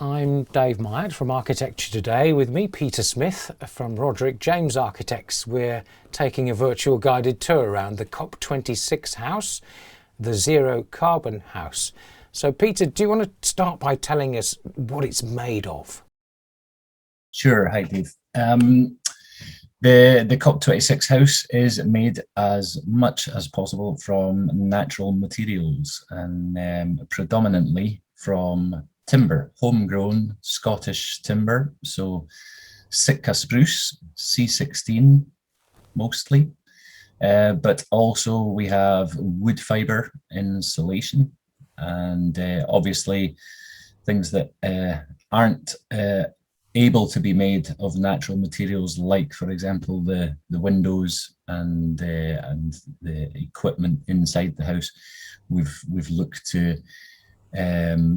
I'm Dave Myatt from Architecture Today. With me, Peter Smith from Roderick James Architects. We're taking a virtual guided tour around the COP26 House, the Zero Carbon House. So, Peter, do you want to start by telling us what it's made of? Sure. Hi, Dave. The COP26 house is made as much as possible from natural materials and predominantly from timber, homegrown Scottish timber. So Sitka spruce, C16 mostly, but also we have wood fibre insulation and obviously things that aren't able to be made of natural materials, like, for example, the windows and the equipment inside the house. We've looked to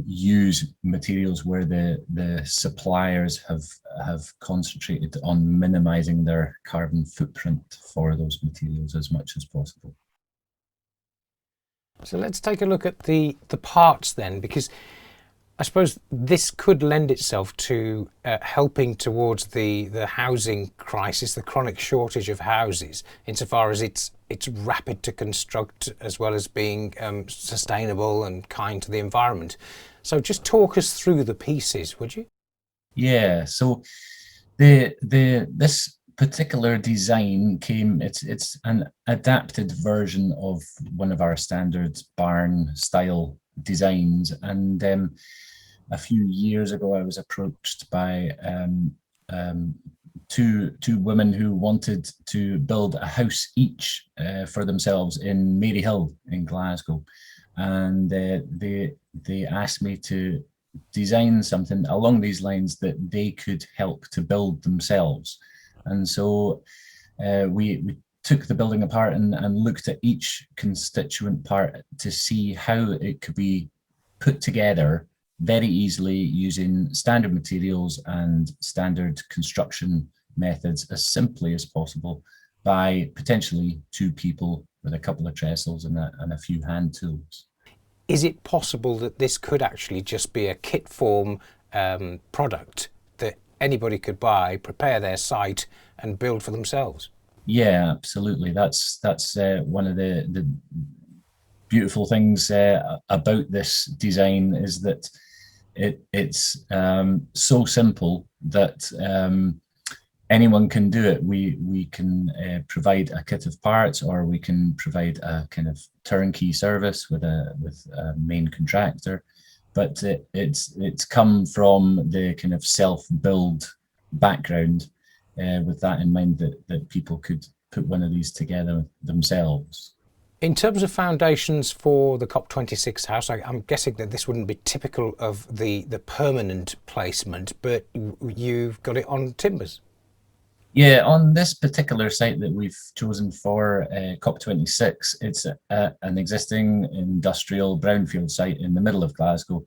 use materials where the suppliers have concentrated on minimizing their carbon footprint for those materials as much as possible. So let's take a look at the parts then, because I suppose this could lend itself to helping towards the housing crisis, the chronic shortage of houses, insofar as it's rapid to construct as well as being sustainable and kind to the environment. So just talk us through the pieces, would you? Yeah. So this particular design it's an adapted version of one of our standard barn style designs, and a few years ago I was approached by two women who wanted to build a house each for themselves in Maryhill in Glasgow, and they asked me to design something along these lines that they could help to build themselves. And so we took the building apart and looked at each constituent part to see how it could be put together very easily using standard materials and standard construction methods as simply as possible by potentially two people with a couple of trestles and a few hand tools. Is it possible that this could actually just be a kit form product that anybody could buy, prepare their site and build for themselves? Yeah, absolutely. That's one of the beautiful things about this design, is that it's so simple that anyone can do it. We can provide a kit of parts, or we can provide a kind of turnkey service with a main contractor. But it's come from the kind of self-build background, with that in mind, that people could put one of these together themselves. In terms of foundations for the COP26 house, I'm guessing that this wouldn't be typical of the permanent placement, but you've got it on timbers. Yeah, on this particular site that we've chosen for COP26, it's an existing industrial brownfield site in the middle of Glasgow.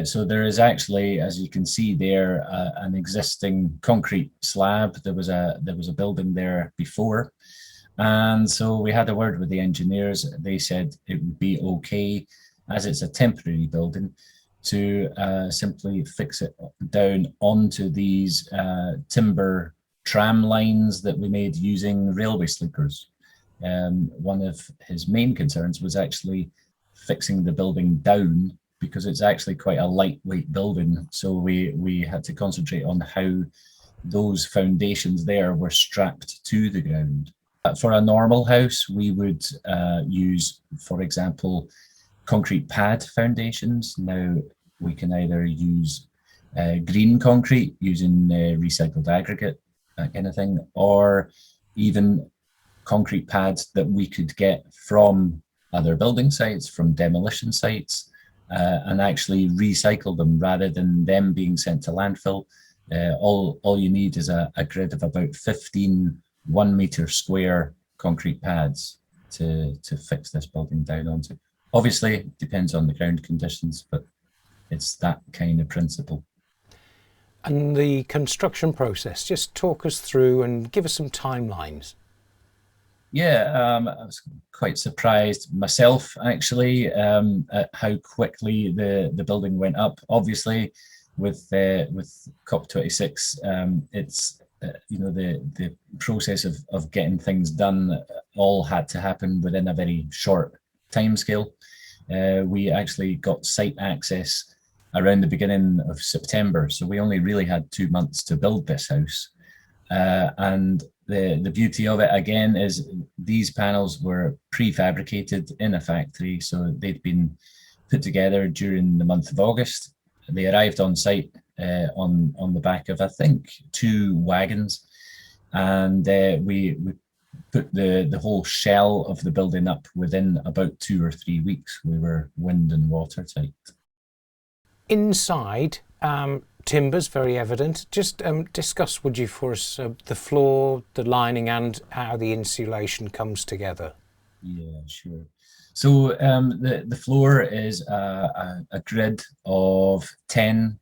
So there is actually, as you can see there, an existing concrete slab. There was a building there before. And so we had a word with the engineers. They said it would be okay, as it's a temporary building, to simply fix it down onto these timber tram lines that we made using railway sleepers. One of his main concerns was actually fixing the building down, because it's actually quite a lightweight building. So we had to concentrate on how those foundations there were strapped to the ground. For a normal house, we would use, for example, concrete pad foundations. Now we can either use green concrete using recycled aggregate, that kind of thing, or even concrete pads that we could get from other building sites, from demolition sites, and actually recycle them rather than them being sent to landfill. All you need is a grid of about 15 1 meter square concrete pads to fix this building down onto. Obviously, it depends on the ground conditions, but it's that kind of principle. And the construction process, just talk us through and give us some timelines. Yeah, I was quite surprised myself, actually, at how quickly the building went up. Obviously, with COP26, it's the process of getting things done all had to happen within a very short timescale. We actually got site access around the beginning of September, so we only really had 2 months to build this house. And the beauty of it again is these panels were prefabricated in a factory, so they'd been put together during the month of August. They arrived on site on the back of, I think, 2 wagons, and we put the whole shell of the building up within about 2 or 3 weeks. We were wind and watertight. Inside, timbers very evident. Just discuss, would you, for us, the floor, the lining, and how the insulation comes together. Yeah, sure. So the floor is a grid of 10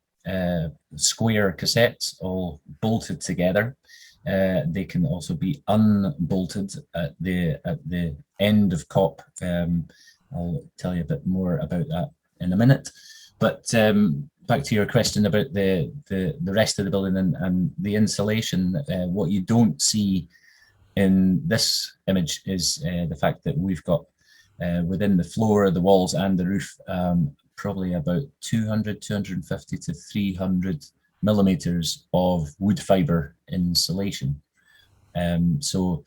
square cassettes, all bolted together. They can also be unbolted at the end of COP. I'll tell you a bit more about that in a minute. But back to your question about the rest of the building and the insulation, what you don't see in this image is the fact that we've got within the floor, the walls and the roof, probably about 250 to 300 millimeters of wood fiber insulation. So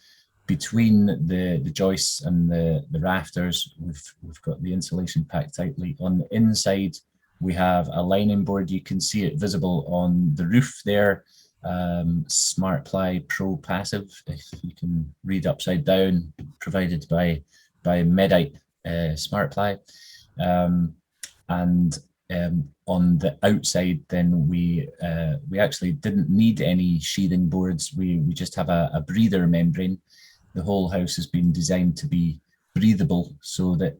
between the joists and the rafters, we've got the insulation packed tightly. On the inside, we have a lining board. You can see it visible on the roof there. SMARTPLY Pro Passive, if you can read upside down, provided by MEDITE SMARTPLY. And on the outside, then we actually didn't need any sheathing boards. We just have a breather membrane. The whole house has been designed to be breathable, so that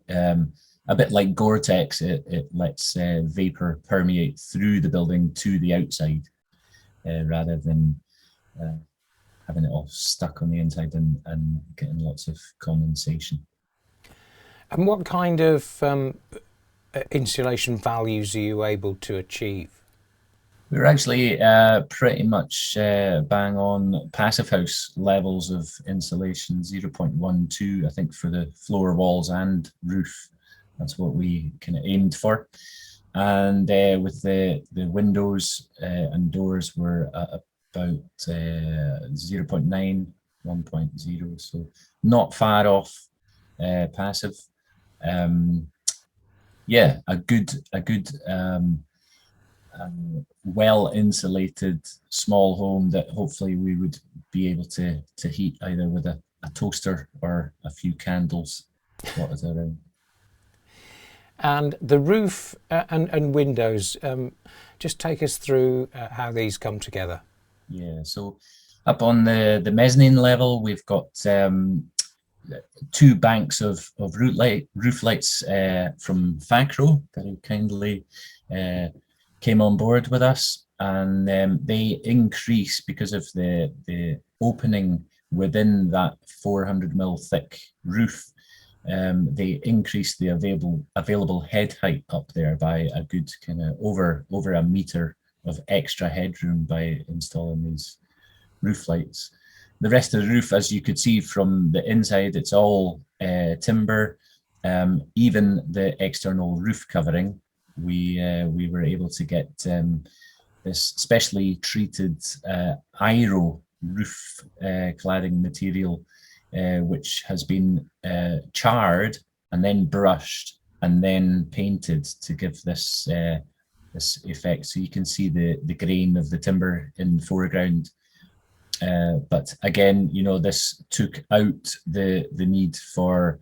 a bit like Gore-Tex, it lets vapor permeate through the building to the outside, rather than having it all stuck on the inside and getting lots of condensation. And what kind of insulation values are you able to achieve? We're actually pretty much bang on passive house levels of insulation, 0.12, I think, for the floor, walls and roof. That's what we kind of aimed for. And with the windows and doors, we're at about 0.9, 1.0, so not far off passive. Yeah, a good well insulated small home that hopefully we would be able to heat either with a toaster or a few candles plotted around. And the roof and windows, just take us through how these come together. Yeah, so up on the mezzanine level, we've got 2 banks of roof lights from Facro, very kindly came on board with us, and they increase because of the opening within that 400mm thick roof. They increase the available head height up there by a good kind of over a meter of extra headroom by installing these roof lights. The rest of the roof, as you could see from the inside, it's all timber. Even the external roof covering, we were able to get this specially treated IRO roof cladding material, which has been charred and then brushed and then painted to give this this effect. So you can see the grain of the timber in the foreground. But again, you know, this took out the need for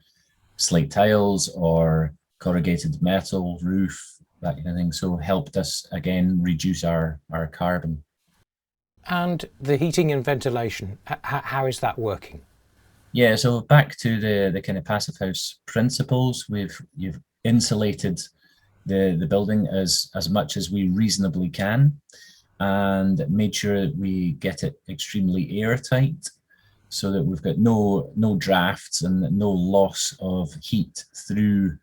slate tiles or corrugated metal roof, that kind of thing. So helped us again reduce our carbon. And the heating and ventilation, how is that working? Yeah, so back to the kind of passive house principles, you've insulated the building as much as we reasonably can, and made sure that we get it extremely airtight, so that we've got no drafts and no loss of heat through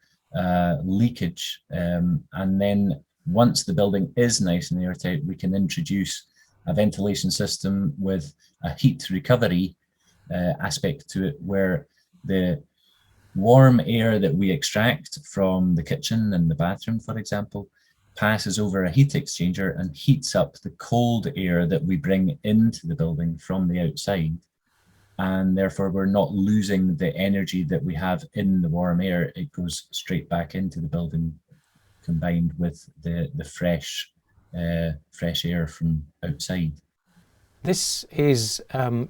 leakage. And then once the building is nice and airtight, we can introduce a ventilation system with a heat recovery aspect to it, where the warm air that we extract from the kitchen and the bathroom, for example, passes over a heat exchanger and heats up the cold air that we bring into the building from the outside. And therefore, we're not losing the energy that we have in the warm air. It goes straight back into the building, combined with the fresh air from outside. This is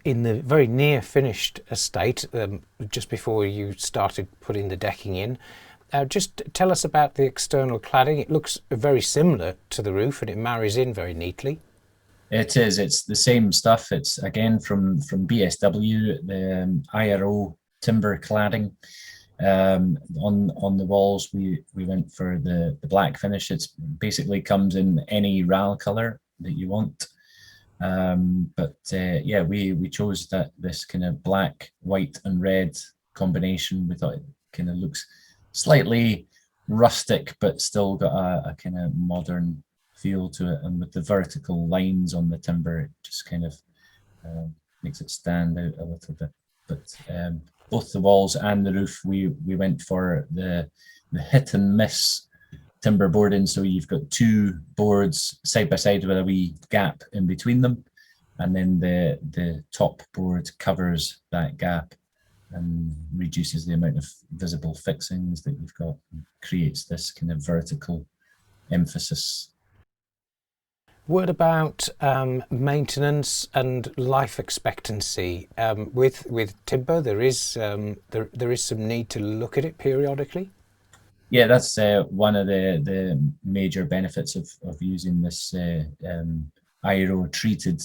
in the very near finished estate, just before you started putting the decking in. Just tell us about the external cladding. It looks very similar to the roof and it marries in very neatly. It is. It's the same stuff. It's again from BSW, the IRO timber cladding. On the walls, we went for the black finish. It's basically comes in any RAL color that you want. Yeah, we chose this kind of black, white, and red combination. We thought it kind of looks slightly rustic, but still got a kind of modern feel to it, and with the vertical lines on the timber, it just kind of makes it stand out a little bit. But both the walls and the roof, we went for the hit and miss timber boarding. So you've got two boards side by side with a wee gap in between them, and then the top board covers that gap and reduces the amount of visible fixings that you've got, and creates this kind of vertical emphasis. Word about maintenance and life expectancy. With timber, there is some need to look at it periodically. Yeah, that's one of the major benefits of using this IRO treated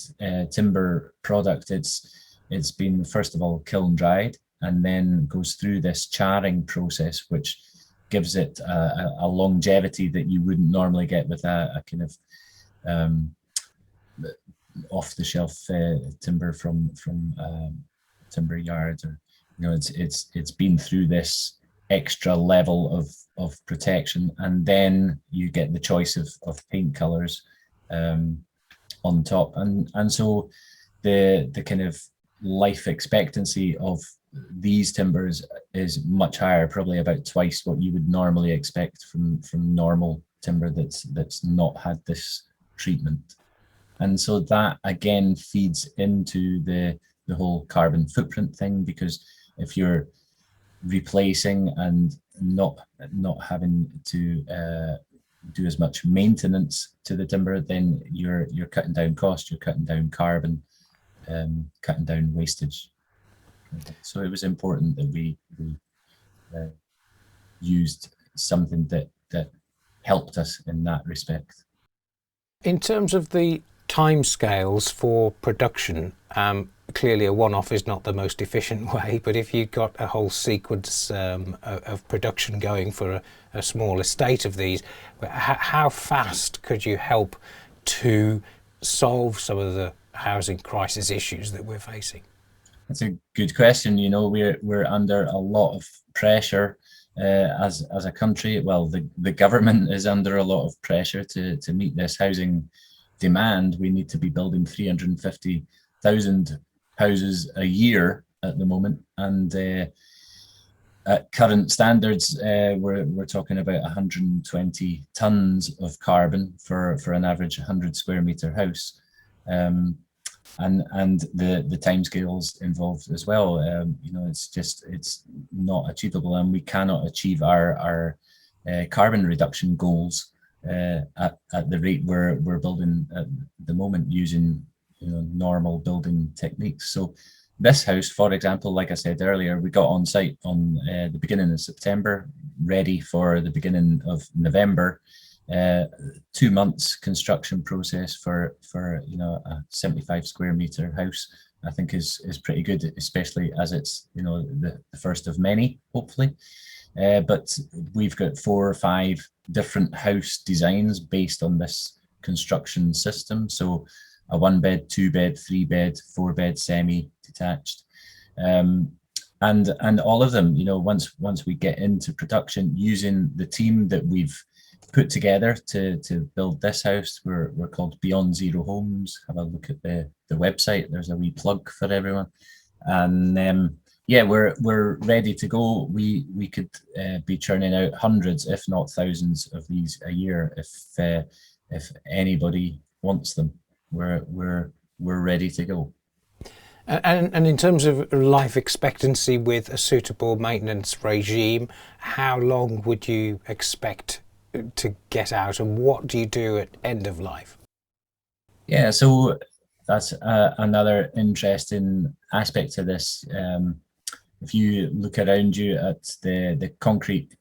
timber product. It's been, first of all, kiln dried and then goes through this charring process, which gives it a longevity that you wouldn't normally get with a kind of off-the-shelf timber from timber yards, or it's been through this extra level of protection, and then you get the choice of paint colors on top, and so the kind of life expectancy of these timbers is much higher, probably about twice what you would normally expect from normal timber that's not had this treatment. And so that again feeds into the whole carbon footprint thing, because if you're replacing and not having to do as much maintenance to the timber, then you're cutting down cost, you're cutting down carbon, cutting down wastage. So it was important that we used something that helped us in that respect. In terms of the timescales for production, clearly a one-off is not the most efficient way, but if you've got a whole sequence of production going for a small estate of these, how fast could you help to solve some of the housing crisis issues that we're facing? That's a good question. We're under a lot of pressure as a country. Well, the government is under a lot of pressure to meet this housing demand. We need to be building 350,000 houses a year at the moment, and at current standards, we're talking about 120 tons of carbon for an average 100 square meter house. And the timescales involved as well. It's not achievable, and we cannot achieve our carbon reduction goals at the rate we're building at the moment using normal building techniques. So this house, for example, like I said earlier, we got on site on the beginning of September, ready for the beginning of November. 2 months construction process for a 75 square meter house, I think is pretty good, especially as it's the first of many, hopefully. But we've got 4 or 5 different house designs based on this construction system. So a 1-bed, 2-bed, 3-bed, 4-bed semi-detached, and all of them, once we get into production, using the team that we've put together to build this house. We're called Beyond Zero Homes. Have a look at the website. There's a wee plug for everyone. And yeah, we're ready to go. We could be churning out hundreds, if not thousands, of these a year if anybody wants them. We're ready to go. And in terms of life expectancy with a suitable maintenance regime, how long would you expect to get out, and what do you do at end of life? Yeah, so that's another interesting aspect to this. If you look around you at the concrete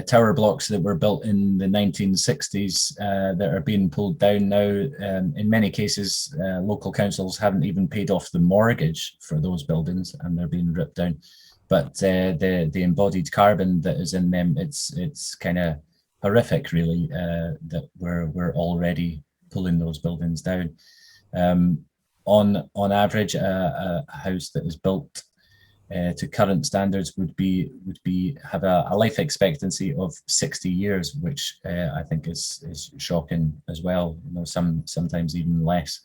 tower blocks that were built in the 1960s that are being pulled down now, in many cases, local councils haven't even paid off the mortgage for those buildings, and they're being ripped down. But the embodied carbon that is in them, it's kind of horrific, really, that we're already pulling those buildings down. On average, a house that is built to current standards would have a life expectancy of 60 years, which I think is shocking as well. You know, sometimes even less.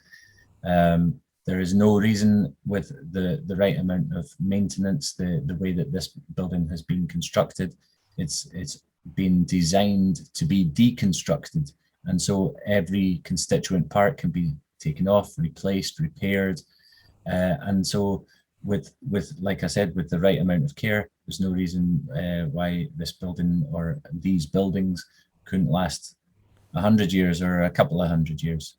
There is no reason, with the right amount of maintenance, the way that this building has been constructed, it's been designed to be deconstructed, and so every constituent part can be taken off, replaced, repaired, and so with like I said, with the right amount of care, there's no reason why this building or these buildings couldn't last 100 years or a couple of 100 years.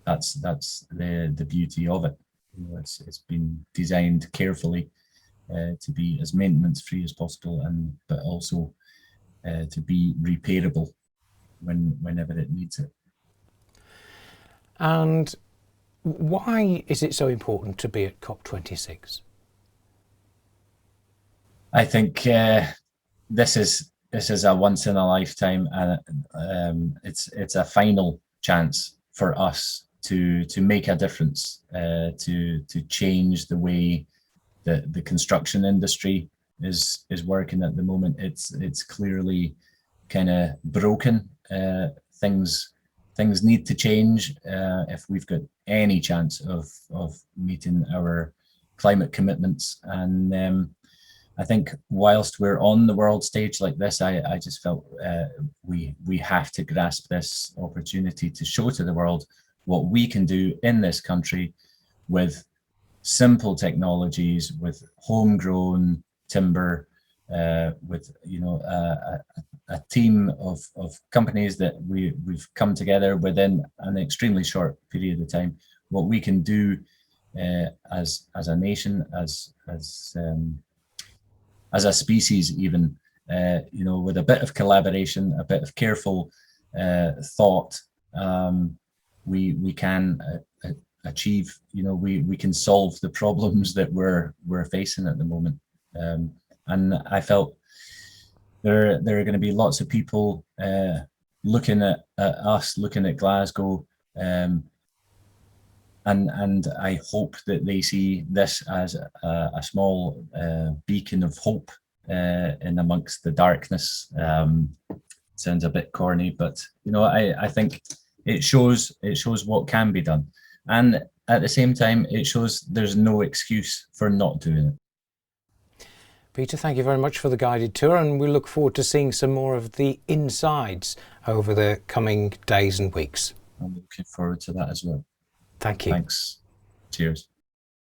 That's the beauty of it. You know, it's been designed carefully to be as maintenance free as possible, but also to be repairable whenever it needs it. And why is it so important to be at COP26? I think this is a once in a lifetime, and it's a final chance for us to make a difference, to change the way that the construction industry is working at the moment. It's clearly kind of broken. Things need to change if we've got any chance of meeting our climate commitments. And I think whilst we're on the world stage like this, I just felt we have to grasp this opportunity to show to the world what we can do in this country with simple technologies, with homegrown timber, with a team of companies that we've come together within an extremely short period of time. What we can do as a nation, as a species, even, with a bit of collaboration, a bit of careful thought, we can achieve. We can solve the problems that we're facing at the moment. And I felt there are going to be lots of people looking at us, looking at Glasgow, and I hope that they see this as a small beacon of hope in amongst the darkness. Sounds a bit corny, but I think it shows what can be done, and at the same time, it shows there's no excuse for not doing it. Peter, thank you very much for the guided tour, and we look forward to seeing some more of the insides over the coming days and weeks. I'm looking forward to that as well. Thank you. Thanks. Cheers.